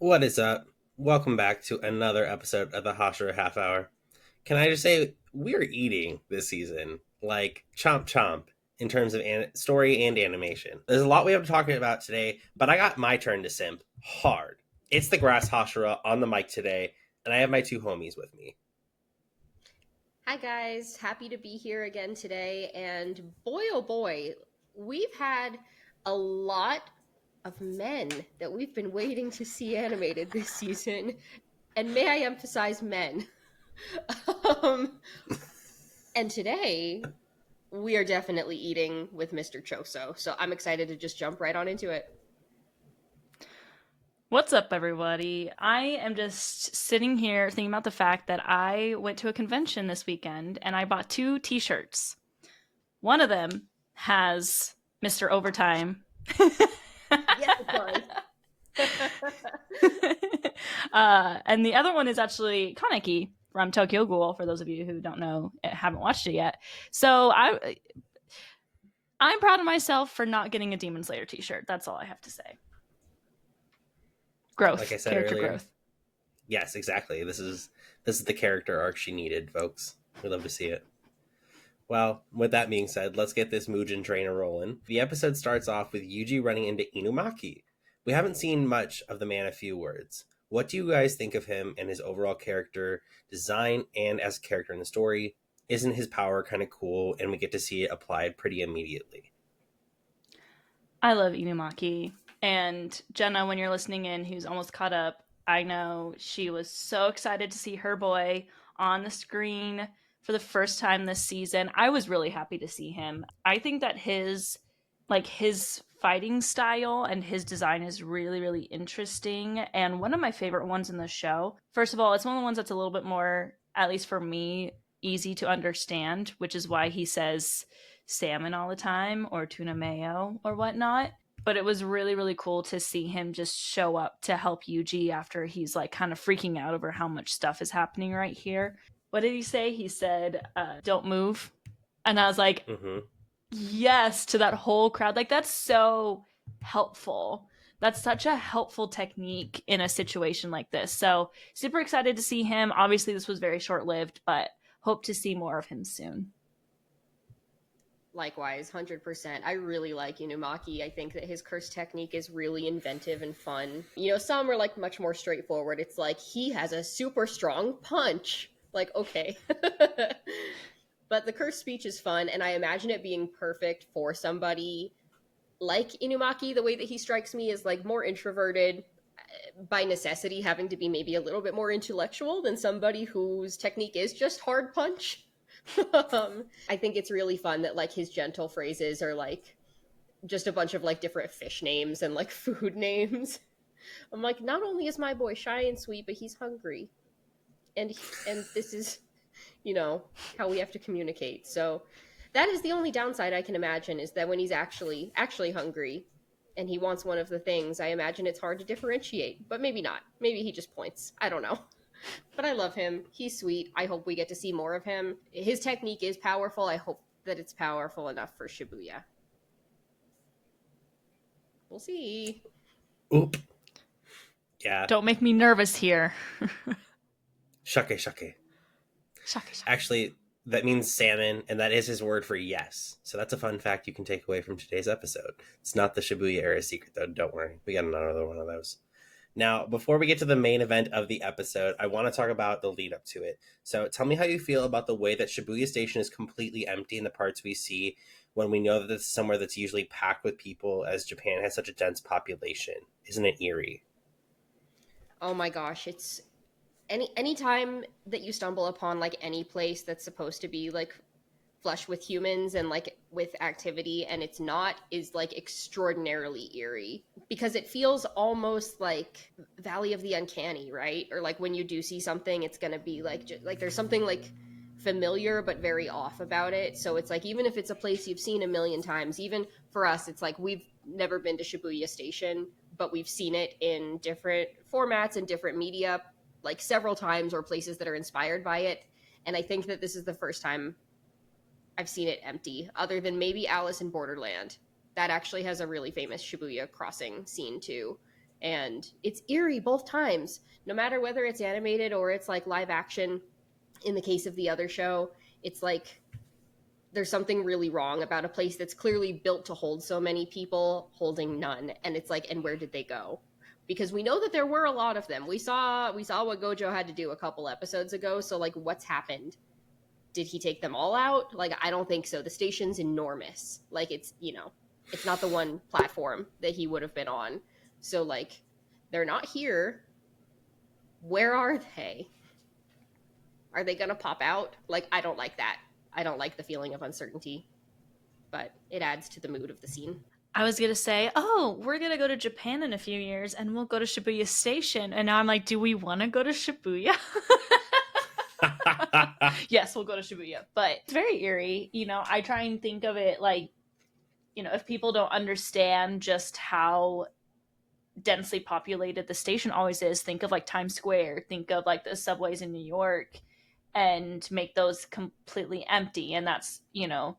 What is up? Welcome back to another episode of the Hashira Half Hour. Can I just say, we're eating this season, like chomp chomp, in terms of story and animation. There's a lot we have to talk about today, but I got my turn to simp hard. It's the Grass Hashira on the mic today, and I have my two homies with me. Hi guys, happy to be here again today. And boy, oh boy, we've had a lot of men that we've been waiting to see animated this season. And may I emphasize men. um, and today, we are definitely eating with Mr. Choso. So I'm excited to just jump right on into it. What's up, everybody? I am just sitting here thinking about the fact that I went to a convention this weekend and I bought two t shirts. One of them has Mr. Overtime. Yes, it does. And the other one is actually Kaneki from Tokyo Ghoul, for those of you who don't know, haven't watched it yet. So I'm proud of myself for not getting a Demon Slayer t shirt. That's all I have to say. Growth. Like I said Character earlier, growth. yes, exactly. This is the character arc she needed, folks. We love to see it. Well, with that being said, let's get this Mugen train rolling. The episode starts off with Yuji running into Inumaki. We haven't seen much of the man of few words. What do you guys think of him and his overall character design and as a character in the story? Isn't his power kind of cool and we get to see it applied pretty immediately? I love Inumaki. And Jenna, when you're listening in, who's almost caught up, I know she was so excited to see her boy on the screen for the first time this season. I was really happy to see him. I think that his fighting style and his design is really, really interesting. And one of my favorite ones in the show. First of all, it's one of the ones that's a little bit more, at least for me, easy to understand, which is why he says salmon all the time or tuna mayo or whatnot. But it was really, really cool to see him just show up to help Yuji after he's like kind of freaking out over how much stuff is happening right here. What did he say? He said, don't move. And I was like, Mm-hmm. yes, to that whole crowd. Like, that's so helpful. That's such a helpful technique in a situation like this. So, super excited to see him. Obviously, this was very short lived, but hope to see more of him soon. Likewise, 100%. I really like Inumaki. I think that his curse technique is really inventive and fun. Some are like much more straightforward. It's like he has a super strong punch. Like, okay. But the curse speech is fun, and I imagine it being perfect for somebody like Inumaki. The way that he strikes me is like more introverted, by necessity having to be maybe a little bit more intellectual than somebody whose technique is just hard punch. I think it's really fun that like his gentle phrases are like just a bunch of like different fish names and like food names. I'm like, not only is my boy shy and sweet, but he's hungry, and this is, how we have to communicate. So that is the only downside I can imagine, is that when he's actually hungry and he wants one of the things, I imagine it's hard to differentiate. But maybe not. Maybe he just points. I don't know. But I love him. He's sweet. I hope we get to see more of him. His technique is powerful. I hope that it's powerful enough for Shibuya. We'll see. Oop. Yeah. Don't make me nervous here. Shake, shake. Shaka. Actually, that means salmon, and that is his word for yes. So that's a fun fact you can take away from today's episode. It's not the Shibuya era secret, though. Don't worry. We got another one of those. Now, before we get to the main event of the episode, I want to talk about the lead up to it. So tell me how you feel about the way that Shibuya Station is completely empty in the parts we see, when we know that this is somewhere that's usually packed with people, as Japan has such a dense population. Isn't it eerie? Oh my gosh, it's anytime that you stumble upon like any place that's supposed to be like flush with humans and like with activity, and it's not, is like extraordinarily eerie, because it feels almost like Valley of the Uncanny, right? Or like when you do see something, it's gonna be like like there's something like familiar but very off about it. So it's like, even if it's a place you've seen a million times, even for us, it's like we've never been to Shibuya Station, but we've seen it in different formats and different media like several times, or places that are inspired by it. And I think that this is the first time I've seen it empty, other than maybe Alice in Borderland. That actually has a really famous Shibuya crossing scene too. And it's eerie both times, no matter whether it's animated or it's like live action. In the case of the other show, it's like there's something really wrong about a place that's clearly built to hold so many people holding none. And it's like, and where did they go? Because we know that there were a lot of them. We saw what Gojo had to do a couple episodes ago. So like, what's happened? Did he take them all out? Like, I don't think so. The station's enormous. Like, it's, you know, it's not the one platform that he would have been on. So like, they're not here. Where are they? Are they gonna pop out? Like, I don't like that. I don't like the feeling of uncertainty, but it adds to the mood of the scene. I was going to say, oh, we're going to go to Japan in a few years and we'll go to Shibuya Station. And now I'm like, do we want to go to Shibuya? Yes, we'll go to Shibuya. But it's very eerie. You know, I try and think of it like, you know, if people don't understand just how densely populated the station always is, think of like Times Square, think of like the subways in New York, and make those completely empty. And that's, you know,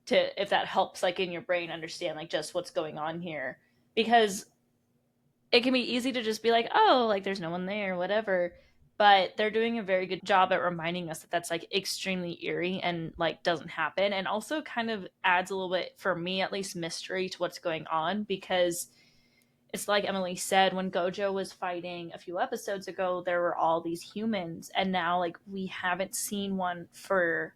to, if that helps like in your brain understand like just what's going on here, because it can be easy to just be like, oh, like there's no one there, whatever. But they're doing a very good job at reminding us that that's like extremely eerie and like doesn't happen, and also kind of adds a little bit, for me at least, mystery to what's going on, because it's like Emily said, when Gojo was fighting a few episodes ago, there were all these humans, and now like we haven't seen one for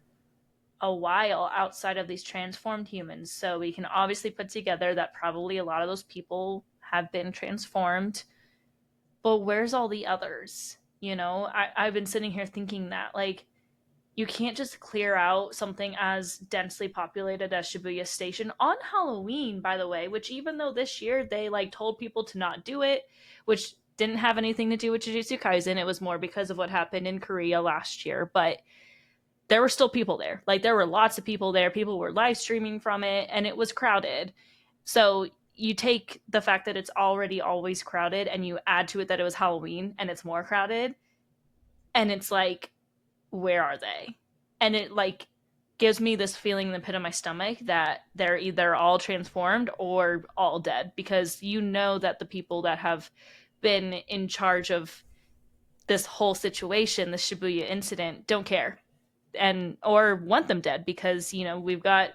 a while outside of these transformed humans. So we can obviously put together that probably a lot of those people have been transformed. But where's all the others? You know, I've been sitting here thinking that, like, you can't just clear out something as densely populated as Shibuya Station on Halloween, by the way, which even though this year they, like, told people to not do it, which didn't have anything to do with Jujutsu Kaisen. It was more because of what happened in Korea last year. But there were still people there. Like, there were lots of people there. People were live streaming from it, and it was crowded. So you take the fact that it's already always crowded and you add to it that it was Halloween and it's more crowded, and it's like, where are they? And it like gives me this feeling in the pit of my stomach that they're either all transformed or all dead, because you know that the people that have been in charge of this whole situation, the Shibuya incident, don't care and or want them dead, because, you know, we've got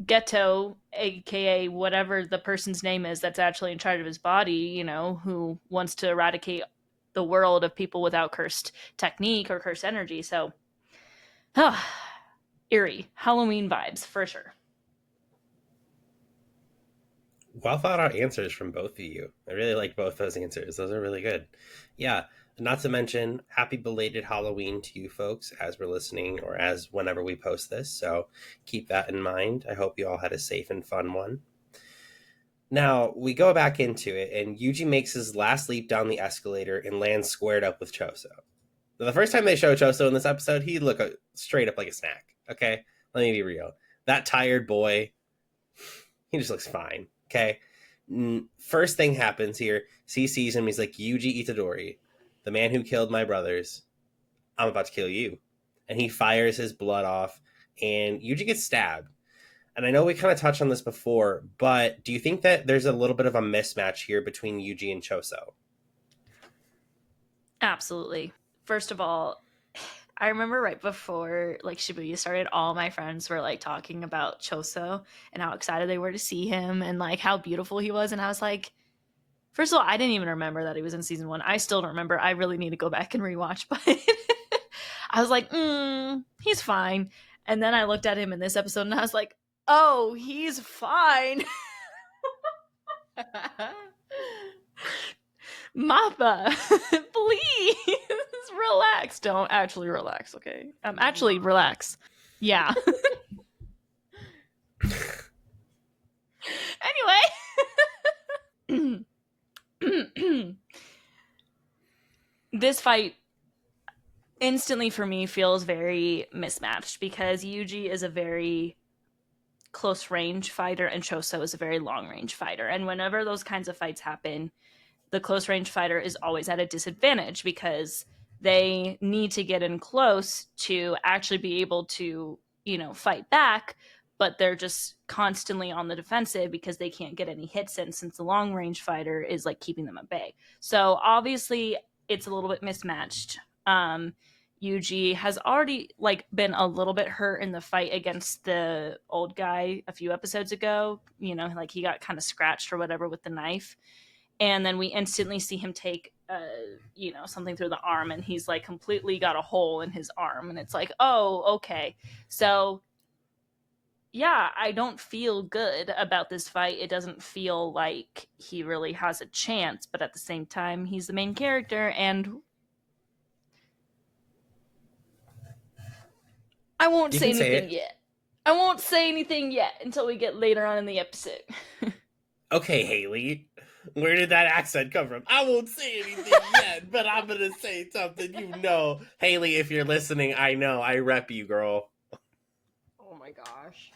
Geto, aka whatever the person's name is that's actually in charge of his body, you know, who wants to eradicate the world of people without cursed technique or cursed energy. So, eerie Halloween vibes for sure. Well thought out answers from both of you. I really like both those answers. Those are really good. Yeah. Not to mention, happy belated Halloween to you folks as we're listening or as whenever we post this. So keep that in mind. I hope you all had a safe and fun one. Now, we go back into it, and Yuji makes his last leap down the escalator and lands squared up with Choso. Now, the first time they show Choso in this episode, he looked straight up like a snack. Okay? Let me be real. That tired boy, he just looks fine. Okay? First thing happens here, he sees him, he's like, Yuji Itadori, the man who killed my brothers, I'm about to kill you. And he fires his blood off, and Yuji gets stabbed. And I know we kind of touched on this before, but do you think that there's a little bit of a mismatch here between Yuji and Choso? Absolutely. First of all, I remember right before like Shibuya started, all my friends were like talking about Choso and how excited they were to see him and like how beautiful he was. And I was like, first of all, I didn't even remember that he was in season 1. I still don't remember. I really need to go back and rewatch, but I was like, he's fine. And then I looked at him in this episode and I was like, oh, he's fine. Mappa, please relax. Don't actually relax, okay? Actually relax. Yeah. Anyway. This fight instantly for me feels very mismatched, because Yuji is a very close range fighter and Choso is a very long range fighter. And whenever those kinds of fights happen, the close range fighter is always at a disadvantage because they need to get in close to actually be able to, you know, fight back. but they're just constantly on the defensive because they can't get any hits in, since the long range fighter is like keeping them at bay. So obviously it's a little bit mismatched. Yuji has already like been a little bit hurt in the fight against the old guy a few episodes ago. You know, like he got kind of scratched or whatever with the knife, and then we instantly see him take something through the arm, and he's like completely got a hole in his arm, and it's like, oh, okay. So yeah, I don't feel good about this fight. It doesn't feel like he really has a chance, but at the same time, he's the main character, and I won't You say can say anything it. yet. I won't say anything yet until we get later on in the episode. Okay, Haley. Where did that accent come from? I won't say anything yet, but I'm gonna say something. You know, Haley, if you're listening, I know I rep you, girl. Oh my gosh.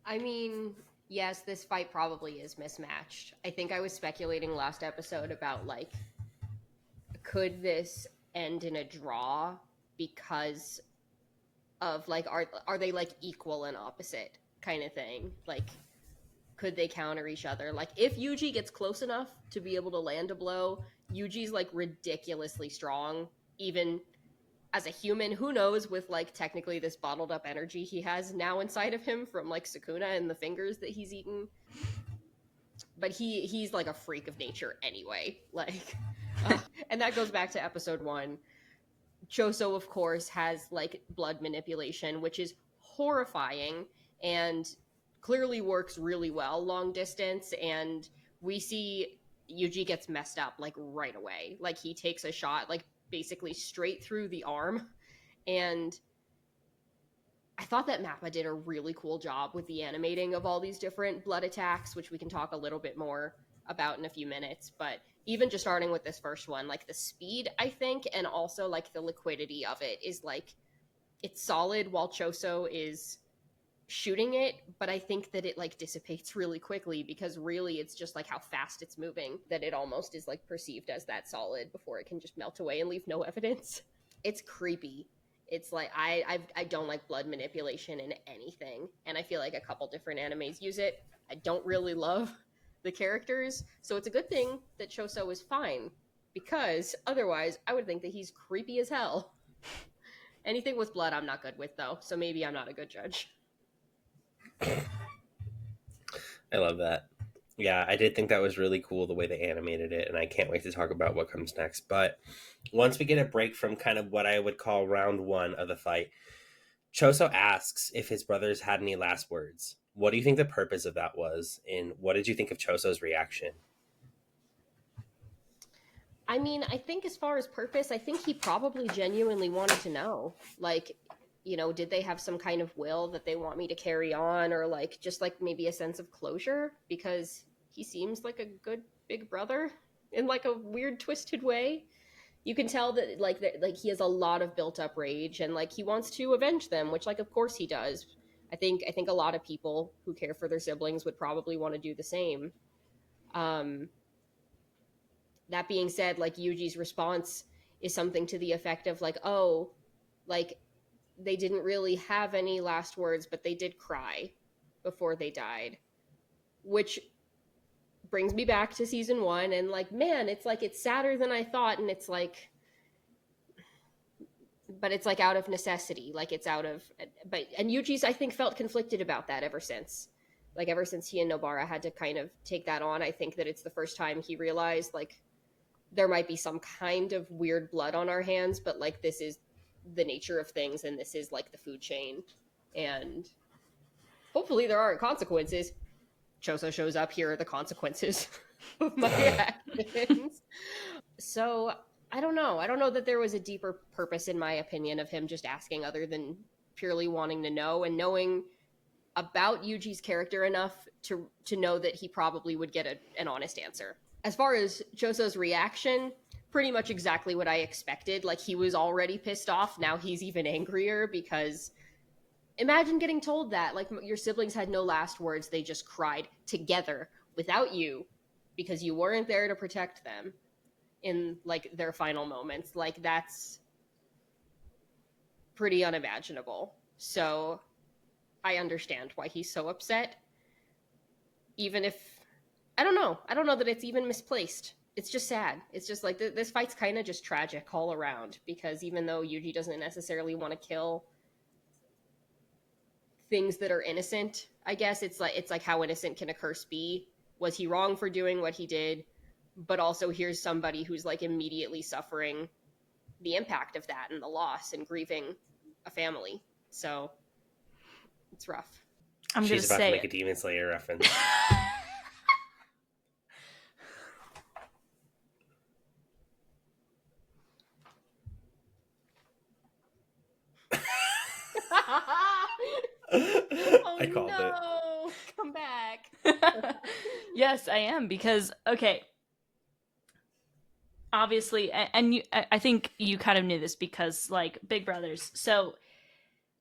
I mean, yes, this fight probably is mismatched. I think I was speculating last episode about like, could this end in a draw because of like, are they like equal and opposite kind of thing? Like, could they counter each other? Like, if Yuji gets close enough to be able to land a blow, Yuji's like ridiculously strong, even as a human. Who knows, with like technically this bottled up energy he has now inside of him from like Sukuna and the fingers that he's eaten. But he's like a freak of nature anyway. Like, and that goes back to episode 1. Choso, of course, has like blood manipulation, which is horrifying and clearly works really well long distance. And we see Yuji gets messed up like right away. Like he takes a shot like basically straight through the arm. And I thought that Mappa did a really cool job with the animating of all these different blood attacks, which we can talk a little bit more about in a few minutes. But even just starting with this first one, like the speed, I think, and also like the liquidity of it is like, it's solid while Choso is shooting it, but I think that it like dissipates really quickly because really it's just like how fast it's moving that it almost is like perceived as that solid before it can just melt away and leave no evidence. It's creepy. It's like I don't like blood manipulation in anything, and I feel like a couple different animes use it. I don't really love the characters, so it's a good thing that Choso is fine, because otherwise I would think that he's creepy as hell. Anything with blood I'm not good with though, so maybe I'm not a good judge. I love that. Yeah, I did think that was really cool the way they animated it, and I can't wait to talk about what comes next. But once we get a break from kind of what I would call round 1 of the fight, Choso asks if his brothers had any last words. What do you think the purpose of that was, and what did you think of Choso's reaction? I mean, I think as far as purpose, I think he probably genuinely wanted to know. Like, did they have some kind of will that they want me to carry on, or like just like maybe a sense of closure? Because he seems like a good big brother in like a weird twisted way. You can tell that he has a lot of built up rage, and like he wants to avenge them, which like of course he does. I think a lot of people who care for their siblings would probably want to do the same. Um that being said, like Yuji's response is something to the effect of like, oh, like they didn't really have any last words, but they did cry before they died, which brings me back to season 1. And like, man, it's like it's sadder than I thought, and it's like, but it's like out of necessity, like it's out of, but and Yuji's I think felt conflicted about that ever since. Like ever since he and Nobara had to kind of take that on, I think that it's the first time he realized like there might be some kind of weird blood on our hands, but like this is the nature of things, and this is like the food chain, and hopefully there aren't consequences. Choso shows up, here are the consequences of my actions. So I don't know that there was a deeper purpose, in my opinion, of him just asking, other than purely wanting to know and knowing about Yuji's character enough to know that he probably would get an honest answer. As far as Choso's reaction, pretty much exactly what I expected. Like he was already pissed off, now he's even angrier, because imagine getting told that like your siblings had no last words, they just cried together without you because you weren't there to protect them in like their final moments. Like that's pretty unimaginable. So I understand why he's so upset. Even if I don't know that it's even misplaced. It's just sad. It's just like this fight's kind of just tragic all around, because even though Yuji doesn't necessarily want to kill things that are innocent, I guess it's like how innocent can a curse be? Was he wrong for doing what he did? But also here's somebody who's like immediately suffering the impact of that and the loss and grieving a family. So it's rough. She's about to make a Demon Slayer reference. Oh, I called no. Come back. Yes, I am, because okay, obviously, and you, I think you kind of knew this because like Big Brothers. So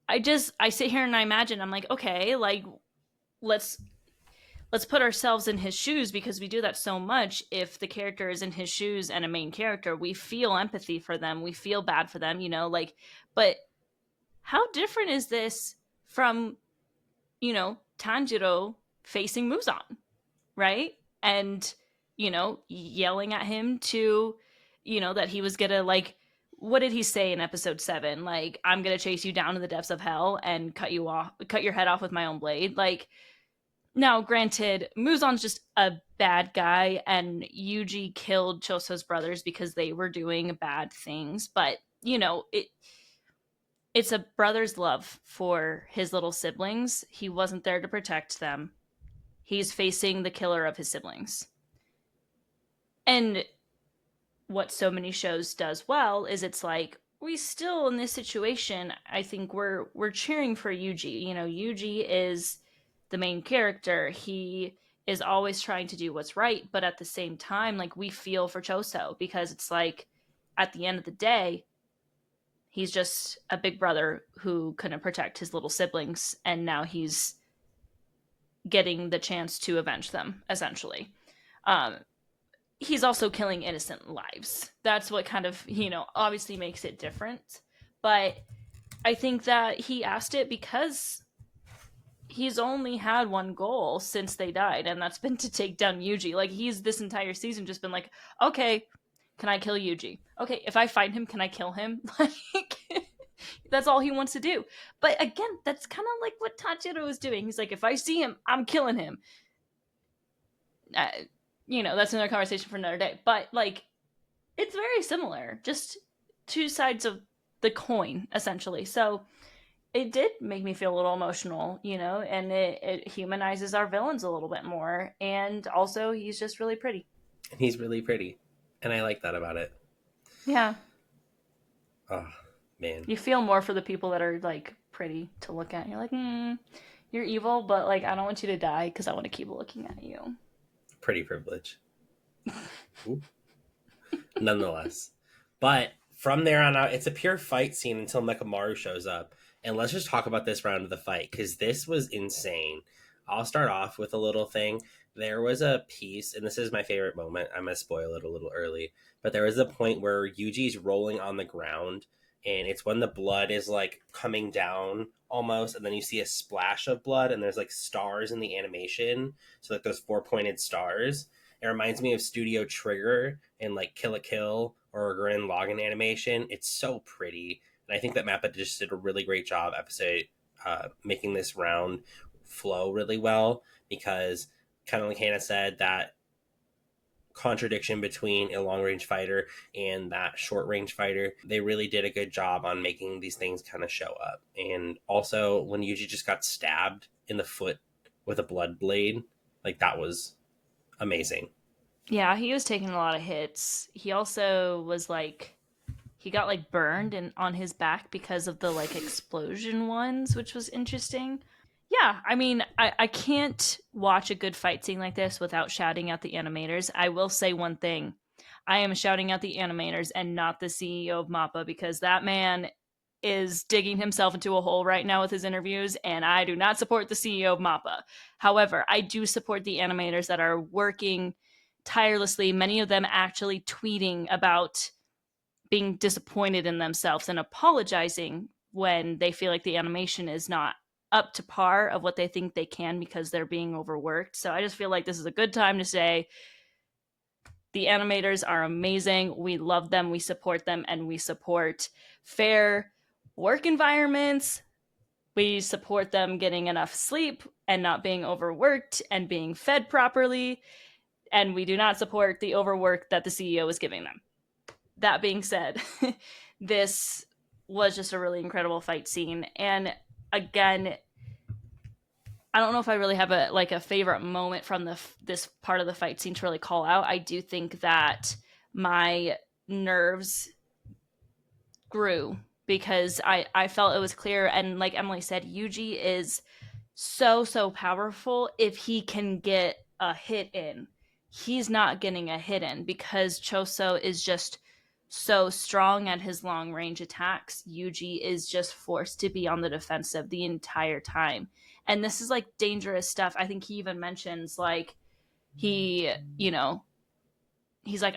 I sit here and I imagine, I'm like, okay, like let's put ourselves in his shoes, because we do that so much. If the character is in his shoes and a main character, we feel empathy for them, we feel bad for them, like, but how different is this from, Tanjiro facing Muzan, right? And, yelling at him to, that he was gonna, like, what did he say in episode 7? Like, I'm gonna chase you down to the depths of hell and cut your head off with my own blade. Like, now, granted, Muzan's just a bad guy, and Yuji killed Choso's brothers because they were doing bad things, but, it's a brother's love for his little siblings. He wasn't there to protect them. He's facing the killer of his siblings. And what so many shows does well is it's like, we still, in this situation, I think we're cheering for Yuji. Yuji is the main character. He is always trying to do what's right, but at the same time, like, we feel for Choso, because it's like, at the end of the day, he's just a big brother who couldn't protect his little siblings, and now he's getting the chance to avenge them, essentially. He's also killing innocent lives. That's what kind of, obviously makes it different. But I think that he asked it because he's only had one goal since they died, and that's been to take down Yuji. Like, he's this entire season just been like, okay, can I kill Yuji? Okay, if I find him, can I kill him? Like, that's all he wants to do. But again, that's kind of like what Tanjiro is doing. He's like, if I see him, I'm killing him. That's another conversation for another day. But, like, it's very similar. Just two sides of the coin, essentially. So it did make me feel a little emotional, and it humanizes our villains a little bit more. And also, he's just really pretty. And he's really pretty. And I like that about it. Yeah. Oh, man. You feel more for the people that are, like, pretty to look at. You're like, you're evil, but, like, I don't want you to die because I want to keep looking at you. Pretty privilege. Nonetheless. But from there on out, it's a pure fight scene until Mekamaru shows up. And let's just talk about this round of the fight, because this was insane. I'll start off with a little thing. There was a piece, and this is my favorite moment. I'm going to spoil it a little early. But there was a point where Yuji's rolling on the ground, and it's when the blood is, like, coming down almost, and then you see a splash of blood, and there's, like, stars in the animation. So, like, those 4-pointed stars. It reminds me of Studio Trigger and, like, Kill la Kill or a Gurren Lagann animation. It's so pretty. And I think that Mappa just did a really great job making this round flow really well, because kind of like Hannah said, that contradiction between a long-range fighter and that short-range fighter, they really did a good job on making these things kind of show up. And also, when Yuji just got stabbed in the foot with a blood blade, like, that was amazing. Yeah, he was taking a lot of hits. He also was, like, he got, like, burned on his back because of the, like, explosion ones, which was interesting. Yeah, I mean, I can't watch a good fight scene like this without shouting out the animators. I will say one thing. I am shouting out the animators and not the CEO of Mappa, because that man is digging himself into a hole right now with his interviews, and I do not support the CEO of Mappa. However, I do support the animators that are working tirelessly, many of them actually tweeting about being disappointed in themselves and apologizing when they feel like the animation is not up to par of what they think they can because they're being overworked. So I just feel like this is a good time to say the animators are amazing. We love them, we support them, and we support fair work environments. We support them getting enough sleep and not being overworked and being fed properly. And we do not support the overwork that the CEO is giving them. That being said, this was just a really incredible fight scene. And again, I don't know if I really have a favorite moment from this part of the fight scene to really call out. I do think that my nerves grew because I felt it was clear, and like Emily said, Yuji is so powerful if he can get a hit in. He's not getting a hit in because Choso is just so strong at his long range attacks. Yuji is just forced to be on the defensive the entire time. And this is like dangerous stuff. I think he even mentions like he, he's like,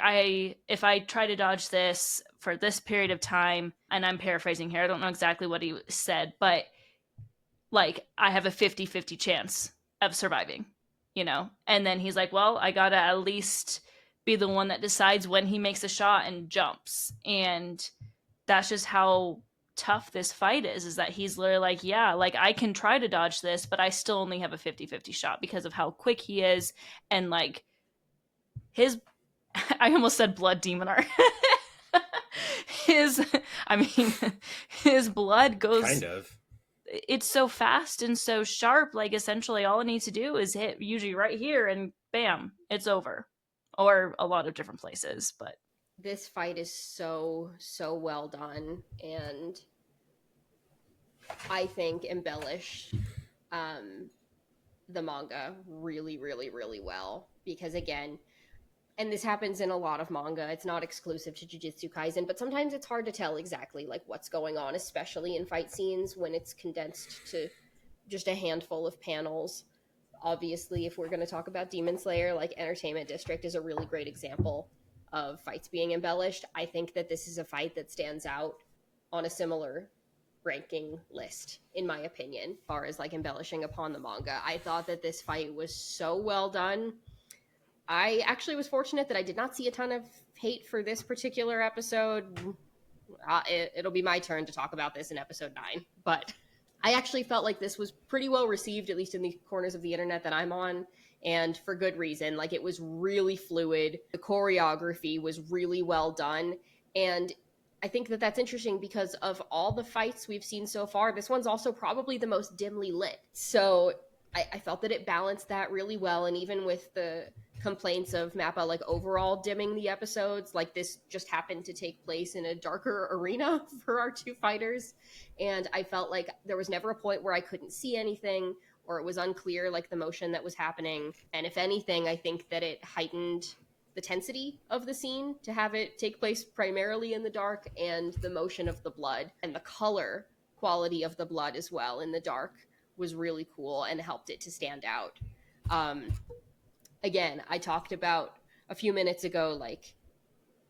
if I try to dodge this for this period of time, and I'm paraphrasing here, I don't know exactly what he said, but like I have a 50-50 chance of surviving, And then he's like, well, I gotta at least be the one that decides when he makes a shot and jumps. And that's just how tough this fight is that he's literally like, yeah, like I can try to dodge this, but I still only have a 50-50 shot because of how quick he is. And like his I almost said blood demoner. his I mean his blood goes kind of. It's so fast and so sharp. Like essentially all it needs to do is hit usually right here and bam, it's over. Or a lot of different places, but this fight is so well done, and I think embellished the manga really well, because again, and this happens in a lot of manga, it's not exclusive to Jujutsu Kaisen, but sometimes it's hard to tell exactly like what's going on, especially in fight scenes when it's condensed to just a handful of panels. Obviously, if we're going to talk about Demon Slayer, like Entertainment District is a really great example of fights being embellished. I think that this is a fight that stands out on a similar ranking list, in my opinion, as far as like embellishing upon the manga. I thought that this fight was so well done. I actually was fortunate that I did not see a ton of hate for this particular episode. It'll be my turn to talk about this in episode 9, but I actually felt like this was pretty well received, at least in the corners of the internet that I'm on, and for good reason. Like, it was really fluid. The choreography was really well done, and I think that that's interesting because of all the fights we've seen so far, this one's also probably the most dimly lit. So I felt that it balanced that really well, and even with the complaints of Mappa like overall dimming the episodes, like this just happened to take place in a darker arena for our two fighters, and I felt like there was never a point where I couldn't see anything or it was unclear like the motion that was happening. And if anything, I think that it heightened the tensity of the scene to have it take place primarily in the dark, and the motion of the blood and the color quality of the blood as well in the dark was really cool and helped it to stand out. Again, I talked about a few minutes ago, like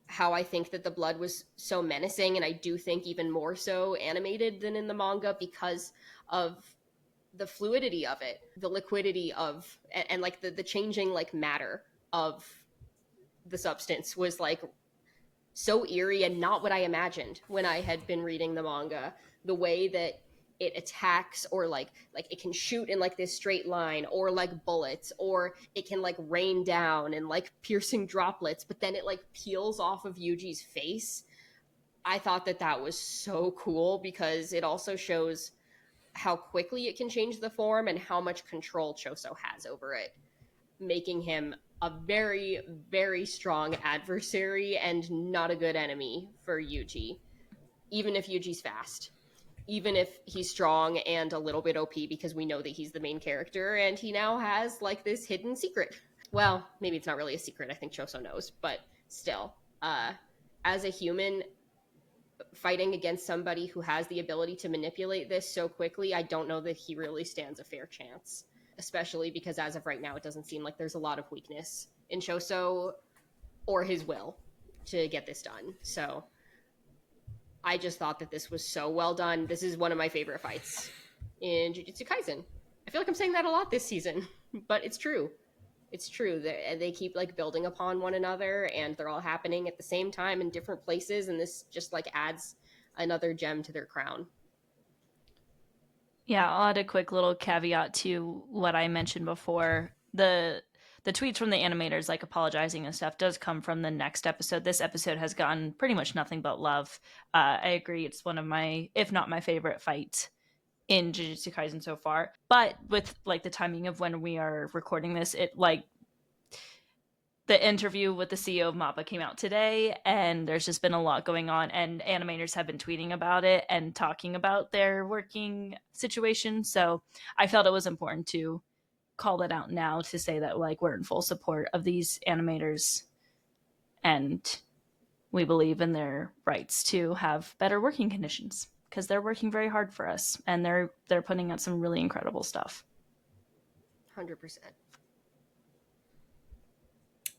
how I think that the blood was so menacing, and I do think even more so animated than in the manga because of the fluidity of it, the liquidity of, and like the changing like matter of the substance was like so eerie and not what I imagined when I had been reading the manga. The way that it attacks, or like it can shoot in like this straight line, or like bullets, or it can like rain down and like piercing droplets, but then it like peels off of Yuji's face. I thought that that was so cool because it also shows how quickly it can change the form and how much control Choso has over it, making him a very, very strong adversary and not a good enemy for Yuji, even if Yuji's fast, even if he's strong and a little bit OP, because we know that he's the main character and he now has like this hidden secret. Well, maybe it's not really a secret. I think Choso knows, but still, as a human fighting against somebody who has the ability to manipulate this so quickly, I don't know that he really stands a fair chance, especially because as of right now, it doesn't seem like there's a lot of weakness in Choso or his will to get this done. So I just thought that this was so well done. This is one of my favorite fights in Jujutsu Kaisen. I feel like I'm saying that a lot this season, but it's true. It's true. They keep like building upon one another, and they're all happening at the same time in different places, and this just like adds another gem to their crown. Yeah, I'll add a quick little caveat to what I mentioned before. The tweets from the animators like apologizing and stuff does come from the next episode. This episode has gotten pretty much nothing but love. I agree, it's one of my, if not my favorite fight in Jujutsu Kaisen so far. But with like the timing of when we are recording this, it like the interview with the CEO of Mappa came out today, and there's just been a lot going on, and animators have been tweeting about it and talking about their working situation. So I felt it was important to call that out now to say that like we're in full support of these animators and we believe in their rights to have better working conditions because they're working very hard for us and they're putting out some really incredible stuff. 100%.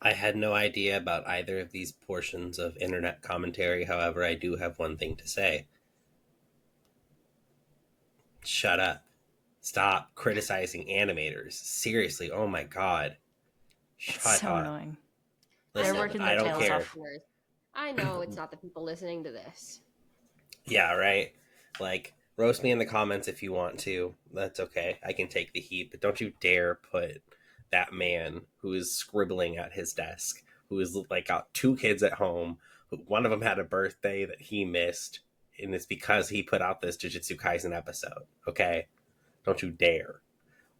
I had no idea about either of these portions of internet commentary. However, I do have one thing to say. Shut up. Stop criticizing animators. Seriously, oh my god. It's Shut so up. annoying. Listen, They're working I their don't tails care. off. I know it's not the people listening to this. Yeah, right? Like, roast me in the comments if you want to. That's okay. I can take the heat, but don't you dare put that man who is scribbling at his desk, who is like got two kids at home, who, one of them had a birthday that he missed, and it's because he put out this Jujutsu Kaisen episode. Okay? Don't you dare.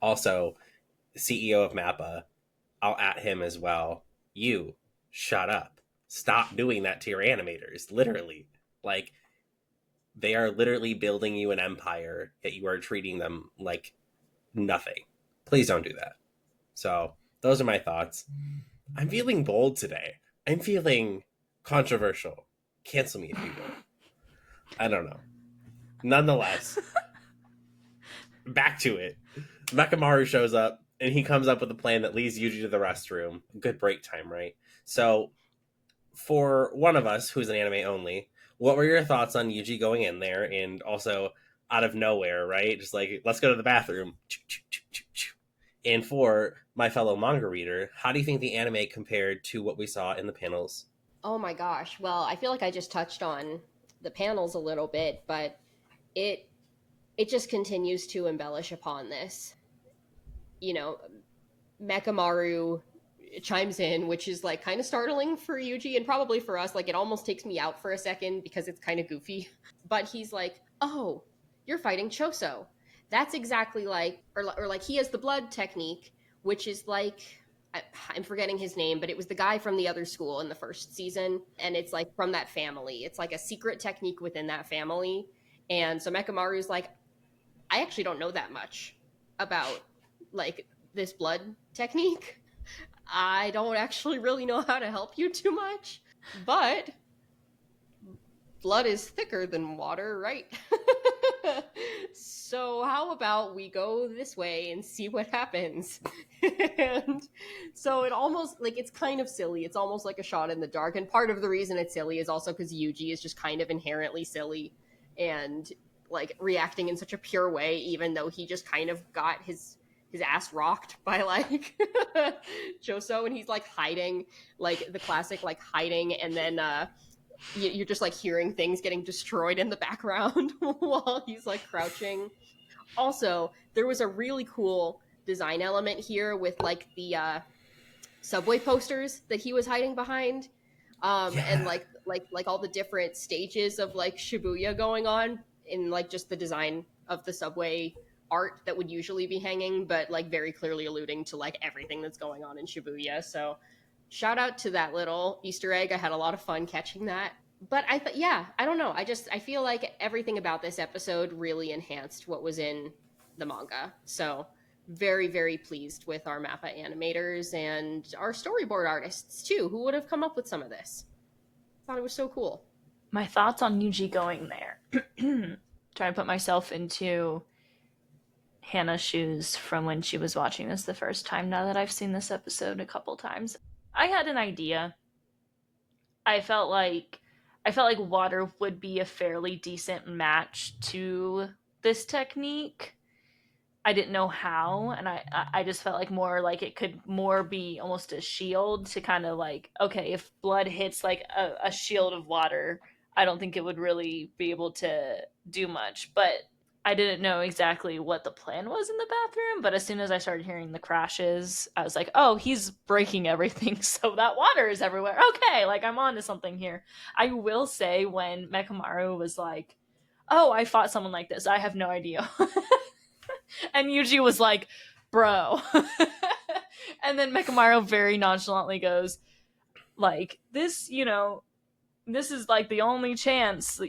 Also, the CEO of Mappa, I'll at him as well. You, shut up. Stop doing that to your animators. Literally. Like, they are literally building you an empire, yet you are treating them like nothing. Please don't do that. So, those are my thoughts. I'm feeling bold today. I'm feeling controversial. Cancel me if you will. I don't know. Nonetheless, back to it. Mekamaru shows up, and he comes up with a plan that leads Yuji to the restroom. Good break time, right? So, for one of us who's an anime only, what were your thoughts on Yuji going in there and also out of nowhere, right? Just like, let's go to the bathroom. And for my fellow manga reader, how do you think the anime compared to what we saw in the panels? Oh my gosh. Well, I feel like I just touched on the panels a little bit, but it it just continues to embellish upon this. You know, Mekamaru chimes in, which is like kind of startling for Yuji and probably for us. Like it almost takes me out for a second because it's kind of goofy. But he's like, "Oh, you're fighting Choso." That's exactly like, or like he has the blood technique, which is like I'm forgetting his name, but it was the guy from the other school in the first season, and it's like from that family. It's like a secret technique within that family, and so Mekamaru's like, I actually don't know that much about like this blood technique. I don't actually really know how to help you too much, but blood is thicker than water, right? So how about we go this way and see what happens? And so it almost like it's kind of silly. It's almost like a shot in the dark. And part of the reason it's silly is also because Yuji is just kind of inherently silly and like reacting in such a pure way, even though he just kind of got his ass rocked by like Choso, and he's like hiding, like the classic like hiding, and then you're just like hearing things getting destroyed in the background while he's like crouching. Also, there was a really cool design element here with like the subway posters that he was hiding behind, and like all the different stages of like Shibuya going on in like just the design of the subway art that would usually be hanging, but like very clearly alluding to like everything that's going on in Shibuya. So shout out to that little Easter egg. I had a lot of fun catching that. But yeah, I don't know. I feel like everything about this episode really enhanced what was in the manga. So very, very pleased with our Mappa animators and our storyboard artists too, who would have come up with some of this. I thought it was so cool. My thoughts on Yuji going there. Trying to put myself into Hannah's shoes from when she was watching this the first time, now that I've seen this episode a couple times. I had an idea. I felt like water would be a fairly decent match to this technique. I didn't know how, and I just felt like more like it could more be almost a shield to kind of like, okay, if blood hits like a shield of water, I don't think it would really be able to do much. But I didn't know exactly what the plan was in the bathroom. But as soon as I started hearing the crashes, I was like, oh, he's breaking everything, so that water is everywhere. Okay, like I'm on to something here. I will say when Mekamaru was like, oh, I fought someone like this, I have no idea. And Yuji was like, bro. And then Mekamaru very nonchalantly goes, like, this, this is like the only chance.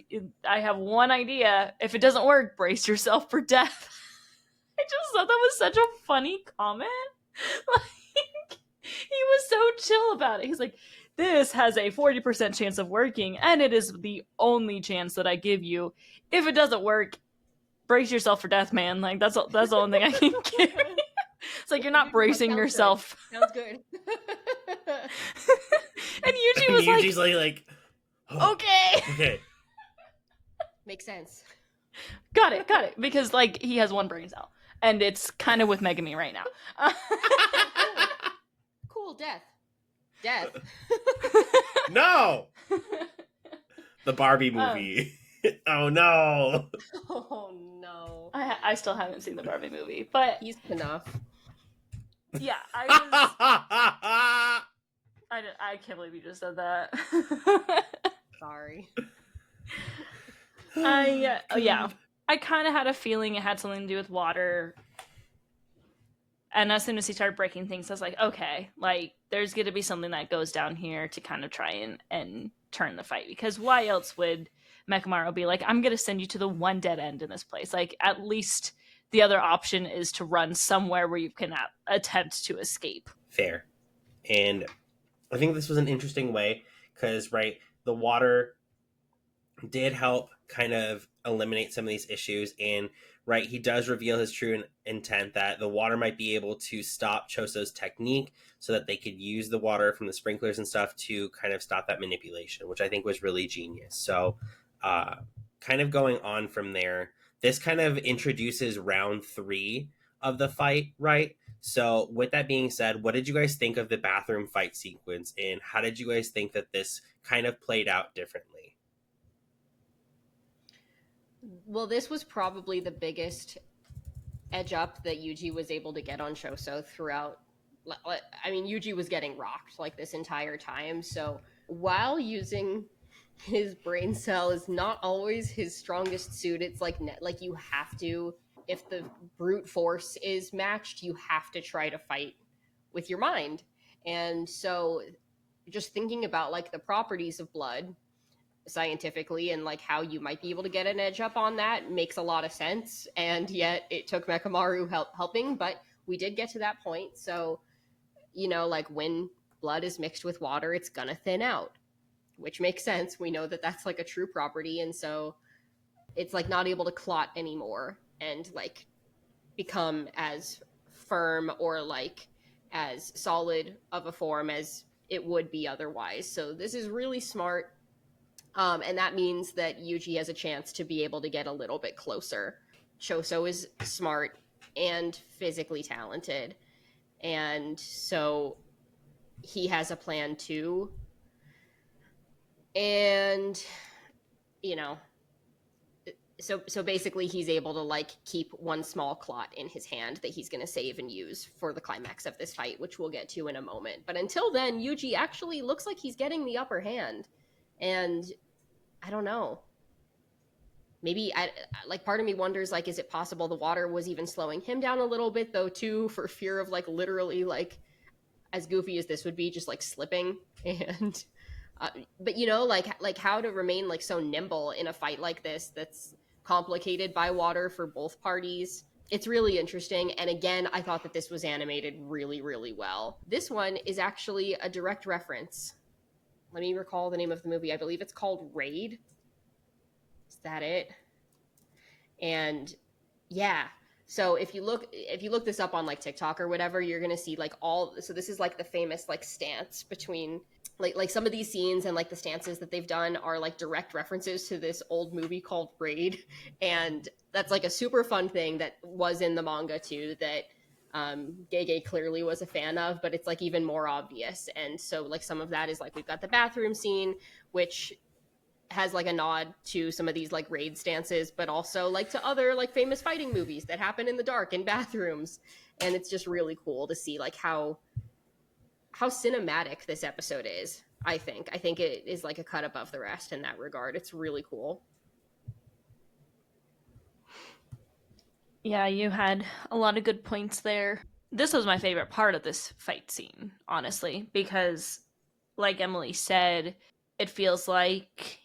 I have one idea. If it doesn't work, brace yourself for death. I just thought that was such a funny comment. Like, he was so chill about it. He's like, this has a 40% chance of working, and it is the only chance that I give you. If it doesn't work, brace yourself for death, man. Like that's the only thing I can give you. It's like you're not bracing yourself. Sounds good. And Yuji was Yuji's like oh, okay. Okay. Makes sense. Got it. Because like he has one brain cell, and it's kind of with Megami right now. Cool, death. No. The Barbie movie. Oh no. Oh no. I still haven't seen the Barbie movie, but He's enough. yeah, I can't believe you just said that. Sorry. I kind of had a feeling it had something to do with water. And as soon as he started breaking things, I was like, okay, like there's going to be something that goes down here to kind of try and turn the fight. Because why else would Mekamaru be like, I'm going to send you to the one dead end in this place? Like, at least the other option is to run somewhere where you can attempt to escape. Fair. And I think this was an interesting way because, right, the water did help kind of eliminate some of these issues. And, right, he does reveal his true intent that the water might be able to stop Choso's technique so that they could use the water from the sprinklers and stuff to kind of stop that manipulation, which I think was really genius. So kind of going on from there, this kind of introduces round 3 of the fight, right? So with that being said, what did you guys think of the bathroom fight sequence, and how did you guys think that this kind of played out differently? Well, this was probably the biggest edge up that Yuji was able to get on Choso throughout. I mean, Yuji was getting rocked like this entire time. So while using his brain cell is not always his strongest suit, it's like you have to, if the brute force is matched, you have to try to fight with your mind. And so just thinking about like the properties of blood scientifically and like how you might be able to get an edge up on that makes a lot of sense. And yet it took Mekamaru helping, but we did get to that point. So, like when blood is mixed with water, it's gonna thin out, which makes sense. We know that that's like a true property. And so it's like not able to clot anymore and like become as firm or like as solid of a form as it would be otherwise. So this is really smart. And that means that Yuji has a chance to be able to get a little bit closer. Choso is smart and physically talented. And so he has a plan too. And, so basically he's able to like keep one small clot in his hand that he's going to save and use for the climax of this fight, which we'll get to in a moment. But until then, Yuji actually looks like he's getting the upper hand. And I don't know. Maybe part of me wonders, like, is it possible the water was even slowing him down a little bit though too, for fear of like literally like, as goofy as this would be, just like slipping. And but like how to remain like so nimble in a fight like this that's complicated by water for both parties. It's really interesting. And again, I thought that this was animated really, really well. This one is actually a direct reference. Let me recall the name of the movie. I believe it's called Raid. Is that it? And yeah. So if you look this up on like TikTok or whatever, you're going to see like so this is like the famous like stance between like some of these scenes and like the stances that they've done are like direct references to this old movie called Raid, and that's like a super fun thing that was in the manga too, that Gege clearly was a fan of, but it's like even more obvious. And so like some of that is like we've got the bathroom scene, which has like a nod to some of these like Raid stances, but also like to other like famous fighting movies that happen in the dark in bathrooms. And it's just really cool to see like how cinematic this episode is. I think it is like a cut above the rest in that regard. It's really cool. Yeah, you had a lot of good points there. This was my favorite part of this fight scene, honestly, because like Emily said, it feels like,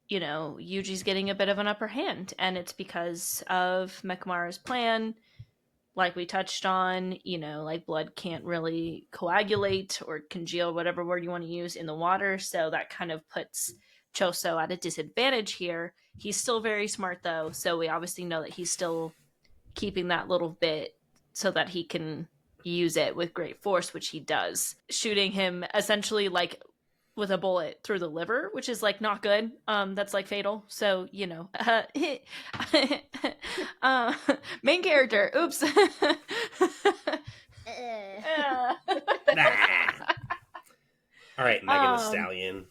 you know, Yuji's getting a bit of an upper hand, and it's because of Mekamaru's plan. Like we touched on, you know, like blood can't really coagulate or congeal, whatever word you want to use, in the water. So that kind of puts Choso at a disadvantage here. He's still very smart, though. So we obviously know that he's still keeping that little bit so that he can use it with great force, which he does, shooting him essentially like with a bullet through the liver, which is like not good. That's like fatal. So, you know, uh, main character. Oops. All right, Megan the Stallion.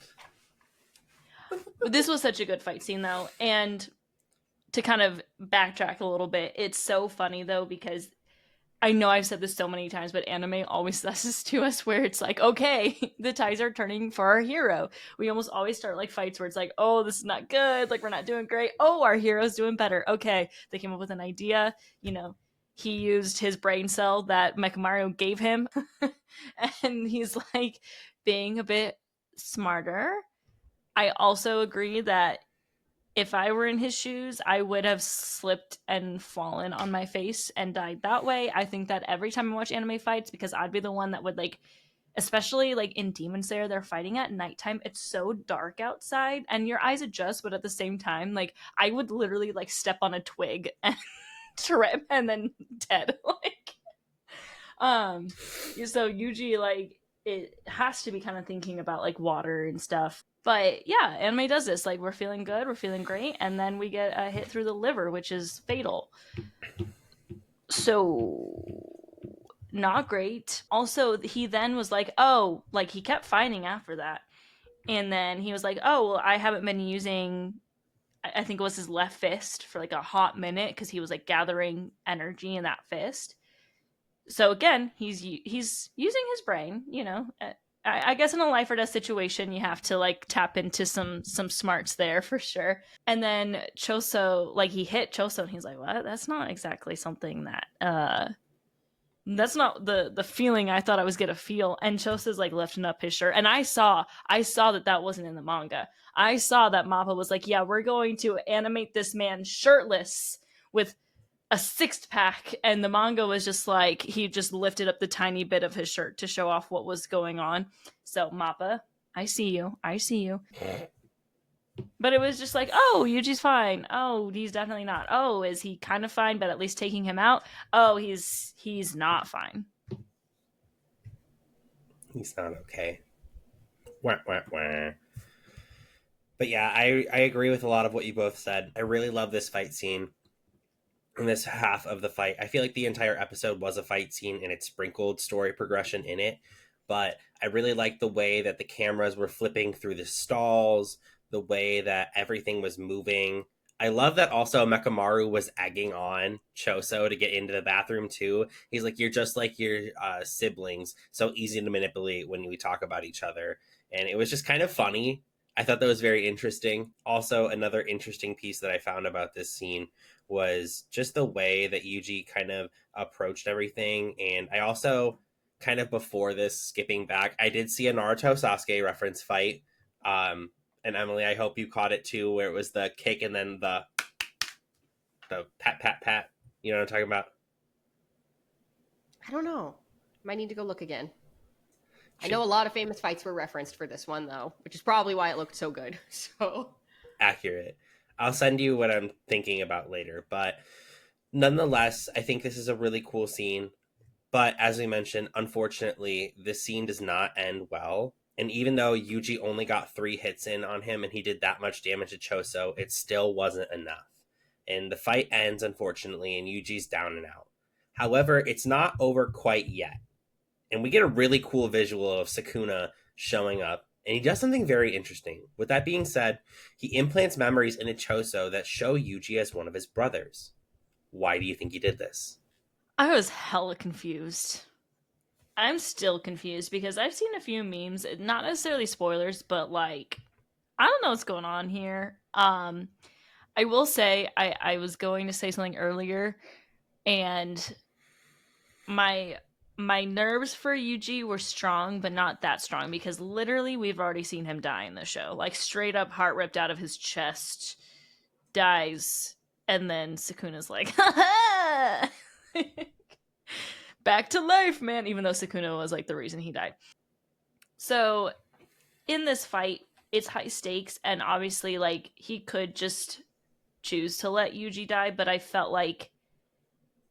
This was such a good fight scene, though. And to kind of backtrack a little bit, it's so funny, though, because I know I've said this so many times, but anime always does this to us where it's like, okay, the tides are turning for our hero. We almost always start like fights where it's like, oh, this is not good. Like, we're not doing great. Oh, our hero's doing better. Okay. They came up with an idea. You know, he used his brain cell that Mekamaru gave him. And he's like being a bit smarter. I also agree that if I were in his shoes, I would have slipped and fallen on my face and died that way. I think that every time I watch anime fights, because I'd be the one that would like, especially like in Demon Slayer, they're fighting at nighttime. It's so dark outside and your eyes adjust, but at the same time, like I would literally like step on a twig and trip and then dead. Like, so Yuji, like, it has to be kind of thinking about like water and stuff. But yeah, anime does this. Like, we're feeling good, we're feeling great, and then we get a hit through the liver, which is fatal. So not great. Also, he then was like, oh, like he kept fighting after that. And then he was like, oh, well, I haven't been using, I think it was his left fist for like a hot minute because he was like gathering energy in that fist. So again, he's using his brain, you know. I guess in a life or death situation, you have to like tap into some smarts there for sure. And then Choso, like he hit Choso, and he's like, "What? That's not exactly something that that's not the feeling I thought I was gonna feel." And Choso's like lifting up his shirt, and I saw that wasn't in the manga. I saw that Mappa was like, "Yeah, we're going to animate this man shirtless with a six pack," and the manga was just like he just lifted up the tiny bit of his shirt to show off what was going on. So Mappa, I see you. But it was just like, oh, Yuji's fine. Oh, he's definitely not. Oh, is he kind of fine, but at least taking him out? Oh, he's not fine. He's not okay. Wah, wah, wah. But yeah, I agree with a lot of what you both said. I really love this fight scene. In this half of the fight, I feel like the entire episode was a fight scene and it sprinkled story progression in it, but I really liked the way that the cameras were flipping through the stalls, the way that everything was moving. I love that also Mekamaru was egging on Choso to get into the bathroom too. He's like, you're just like your siblings, so easy to manipulate when we talk about each other. And it was just kind of funny. I thought that was very interesting. Also, another interesting piece that I found about this scene was just the way that Yuji kind of approached everything. And I also kind of before this, skipping back, I did see a Naruto Sasuke reference fight. And Emily, I hope you caught it too, where it was the kick and then the pat pat pat. You know what I'm talking about? I don't know. Might need to go look again. I know a lot of famous fights were referenced for this one, though, which is probably why it looked so good. So accurate. I'll send you what I'm thinking about later. But nonetheless, I think this is a really cool scene. But as we mentioned, unfortunately, this scene does not end well. And even though Yuji only got 3 hits in on him and he did that much damage to Choso, it still wasn't enough. And the fight ends, unfortunately, and Yuji's down and out. However, it's not over quite yet. And we get a really cool visual of Sukuna showing up, and he does something very interesting. With that being said, he implants memories into Choso that show Yuji as one of his brothers. Why do you think he did this? I was hella confused. I'm still confused because I've seen a few memes, not necessarily spoilers, but like I don't know what's going on here. I will say I was going to say something earlier, and my my nerves for Yuji were strong, but not that strong because literally we've already seen him die in the show. Like straight up heart ripped out of his chest, dies, and then Sukuna's like, ha ha! Back to life, man, even though Sukuna was like the reason he died. So in this fight, it's high stakes, and obviously like he could just choose to let Yuji die, but I felt like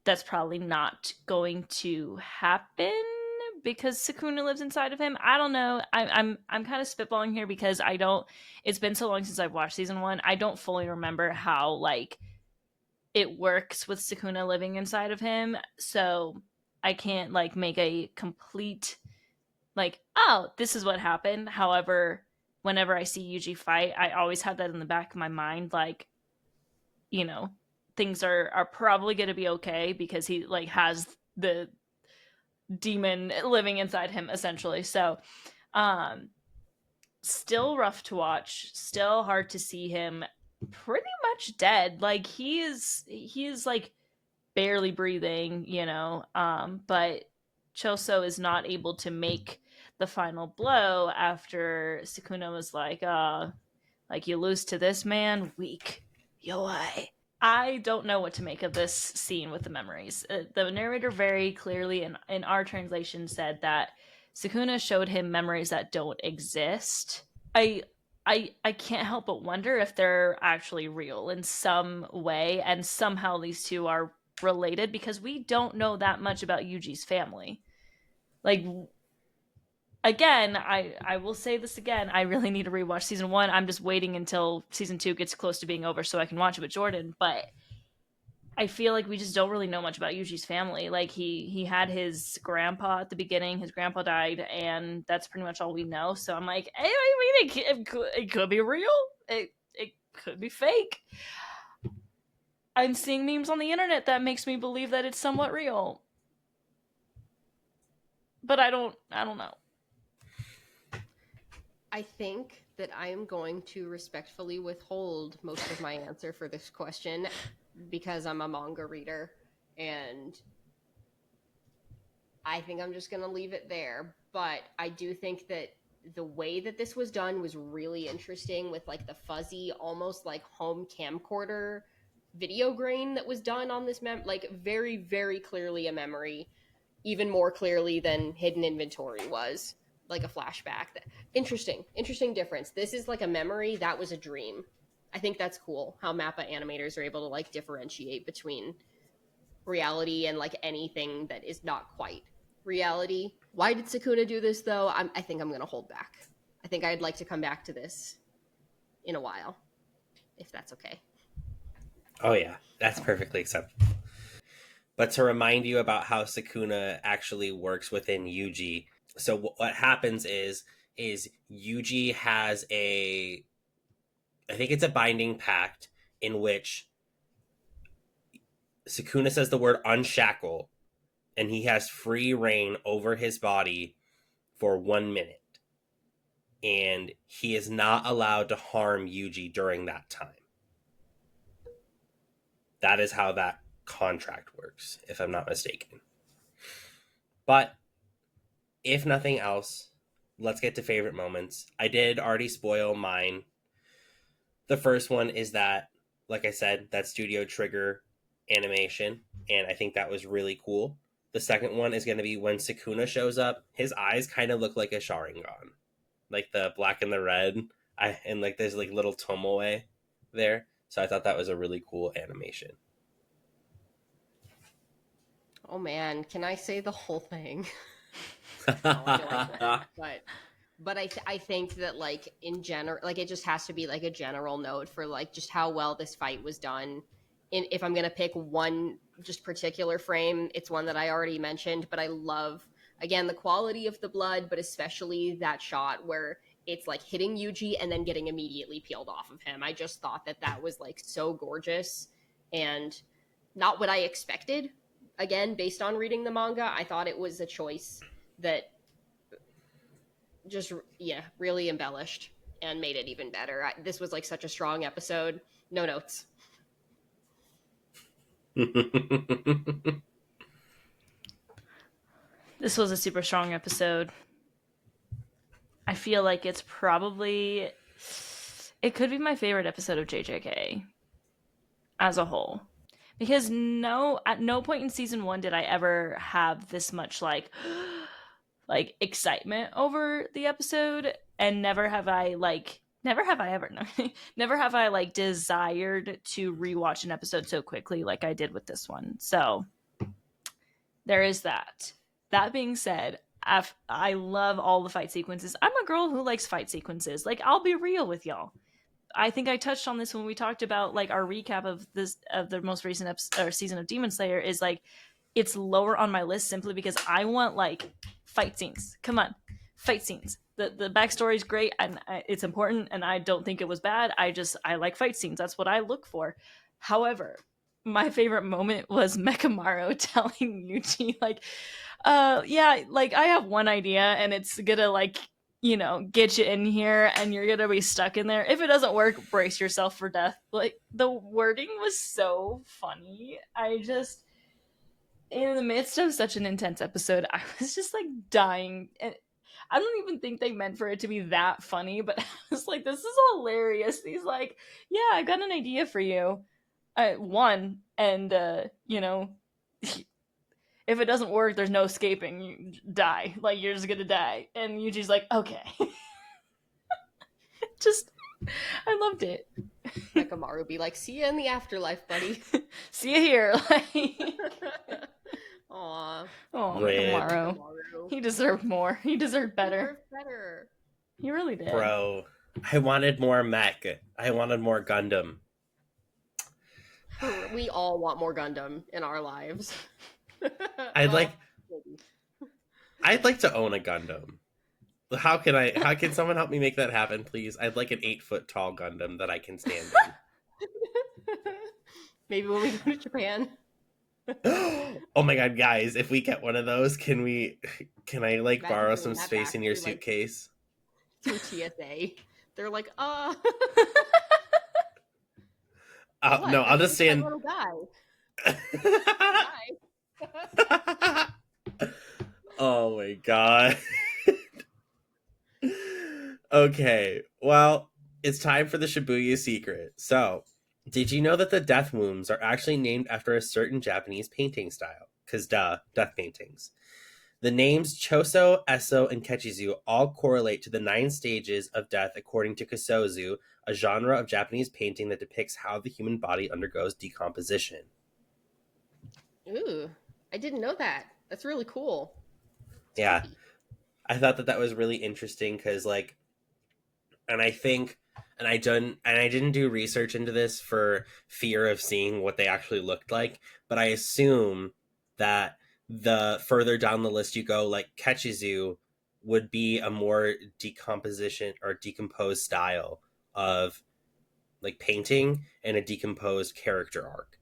that's probably not going to happen because Sukuna lives inside of him. I don't know. I'm kind of spitballing here because I don't. It's been so long since I've watched season 1. I don't fully remember how like it works with Sukuna living inside of him. So I can't like make a complete like, oh, this is what happened. However, whenever I see Yuji fight, I always have that in the back of my mind, like, you know, things are probably going to be okay because he like has the demon living inside him essentially. So um still rough to watch, still hard to see him pretty much dead. Like he is like barely breathing, you know. But Choso is not able to make the final blow after Sukuna was like you lose to this man, weak. Yoi. I don't know what to make of this scene with the memories. The narrator very clearly in our translation said that Sukuna showed him memories that don't exist. I can't help but wonder if they're actually real in some way, and somehow these two are related because we don't know that much about Yuji's family. Like again, I will say this again. I really need to rewatch season 1. I'm just waiting until season 2 gets close to being over so I can watch it with Jordan. But I feel like we just don't really know much about Yuji's family. Like he had his grandpa at the beginning. His grandpa died, and that's pretty much all we know. So I'm like, hey, I mean, it could be real. It could be fake. I'm seeing memes on the internet that makes me believe that it's somewhat real. But I don't know. I think that I am going to respectfully withhold most of my answer for this question because I'm a manga reader, and I think I'm just going to leave it there. But I do think that the way that this was done was really interesting with like the fuzzy, almost like home camcorder video grain that was done on this like very, very clearly a memory, even more clearly than hidden inventory was, like a flashback. Interesting difference. This is like a memory, that was a dream. I think that's cool how Mappa animators are able to like differentiate between reality and like anything that is not quite reality. Why did Sukuna do this though? I think I'm gonna hold back. I think I'd like to come back to this in a while, if that's okay. Oh yeah, that's perfectly acceptable. But to remind you about how Sukuna actually works within Yuji, so what happens is Yuji has I think it's a binding pact in which Sukuna says the word unshackle, and he has free reign over his body for 1 minute. And he is not allowed to harm Yuji during that time. That is how that contract works, if I'm not mistaken. But if nothing else, let's get to favorite moments. I did already spoil mine. The first one is that, like I said, that Studio Trigger animation, and I think that was really cool. The second one is going to be when Sukuna shows up. His eyes kind of look like a Sharingan, like the black and the red, and like there's like little tomoe there. So I thought that was a really cool animation. Oh man, can I say the whole thing? No, I don't like that. But But I think that like in general, like it just has to be like a general note for like just how well this fight was done. If I'm gonna pick one just particular frame, it's one that I already mentioned, but I love again the quality of the blood, but especially that shot where it's like hitting Yuji and then getting immediately peeled off of him. I just thought that that was like so gorgeous and not what I expected. Again, based on reading the manga, I thought it was a choice that just really embellished and made it even better. This was like such a strong episode. No notes. This was a super strong episode. I feel like it's probably, it could be my favorite episode of JJK as a whole. Because at no point in season 1 did I ever have this much like excitement over the episode, and never have I desired to rewatch an episode so quickly like I did with this one. So there is that. That being said, I love all the fight sequences. I'm a girl who likes fight sequences. Like, I'll be real with y'all. I think I touched on this when we talked about like our recap of the most recent episode or season of Demon Slayer. Is like it's lower on my list simply because I want like fight scenes. Come on, fight scenes. The backstory is great and it's important, and I don't think it was bad. I like fight scenes. That's what I look for. However, my favorite moment was Mekamaru telling Yuji like, yeah, like I have one idea and it's gonna like, get you in here and you're gonna be stuck in there. If it doesn't work, brace yourself for death. Like, the wording was so funny. In the midst of such an intense episode, I was just like dying. And I don't even think they meant for it to be that funny, but I was like, this is hilarious. He's like, yeah, I got an idea for you. One, and, if it doesn't work, there's no escaping. You die. Like, you're just gonna die. And Yuji's like, okay. Just, I loved it. Mekamaru be like, see ya in the afterlife, buddy. See you here. Aw. Oh, Mekamaru. He deserved more. He deserved better. He really did. Bro, I wanted more mech. I wanted more Gundam. We all want more Gundam in our lives. I'd like to own a Gundam. How can someone help me make that happen, please? I'd like an 8-foot tall Gundam that I can stand in. Maybe when we go to Japan. Oh my god, guys, if we get one of those, can I like borrow some space in your suitcase? Through TSA. They're like, no, I'll just stand. Little guy. Oh my god. Okay, well, it's time for the Shibuya secret. So, did you know that the death wounds are actually named after a certain Japanese painting style? Because death paintings. The names Choso, Eso, and Kechizu all correlate to the 9 stages of death according to Kusozu, a genre of Japanese painting that depicts how the human body undergoes decomposition. Ooh, I didn't know that. That's really cool. Yeah. I thought that was really interesting because, like, and I didn't do research into this for fear of seeing what they actually looked like, but I assume that the further down the list you go, like Kechizu would be a more decomposition or decomposed style of like painting and a decomposed character arc.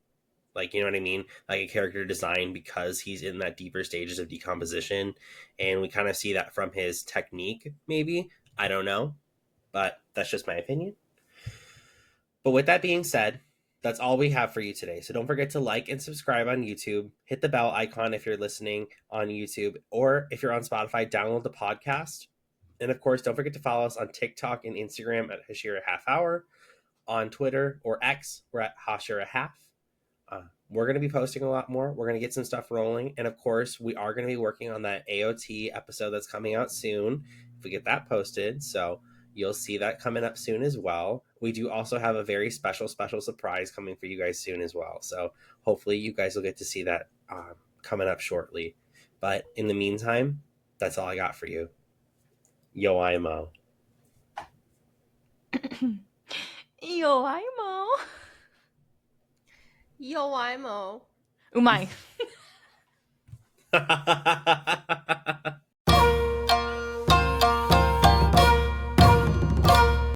Like, you know what I mean? Like a character design because he's in that deeper stages of decomposition. And we kind of see that from his technique, maybe. I don't know. But that's just my opinion. But with that being said, that's all we have for you today. So don't forget to like and subscribe on YouTube. Hit the bell icon if you're listening on YouTube. Or if you're on Spotify, download the podcast. And of course, don't forget to follow us on TikTok and Instagram at Hashira Half Hour. On Twitter or X, we're at Hashira Half. We're going to be posting a lot more. We're going to get some stuff rolling. And of course, we are going to be working on that AOT episode that's coming out soon. If we get that posted. So you'll see that coming up soon as well. We do also have a very special surprise coming for you guys soon as well. So hopefully you guys will get to see that coming up shortly. But in the meantime, that's all I got for you. Yoimo. Yoimo. Yo, I'm Umai.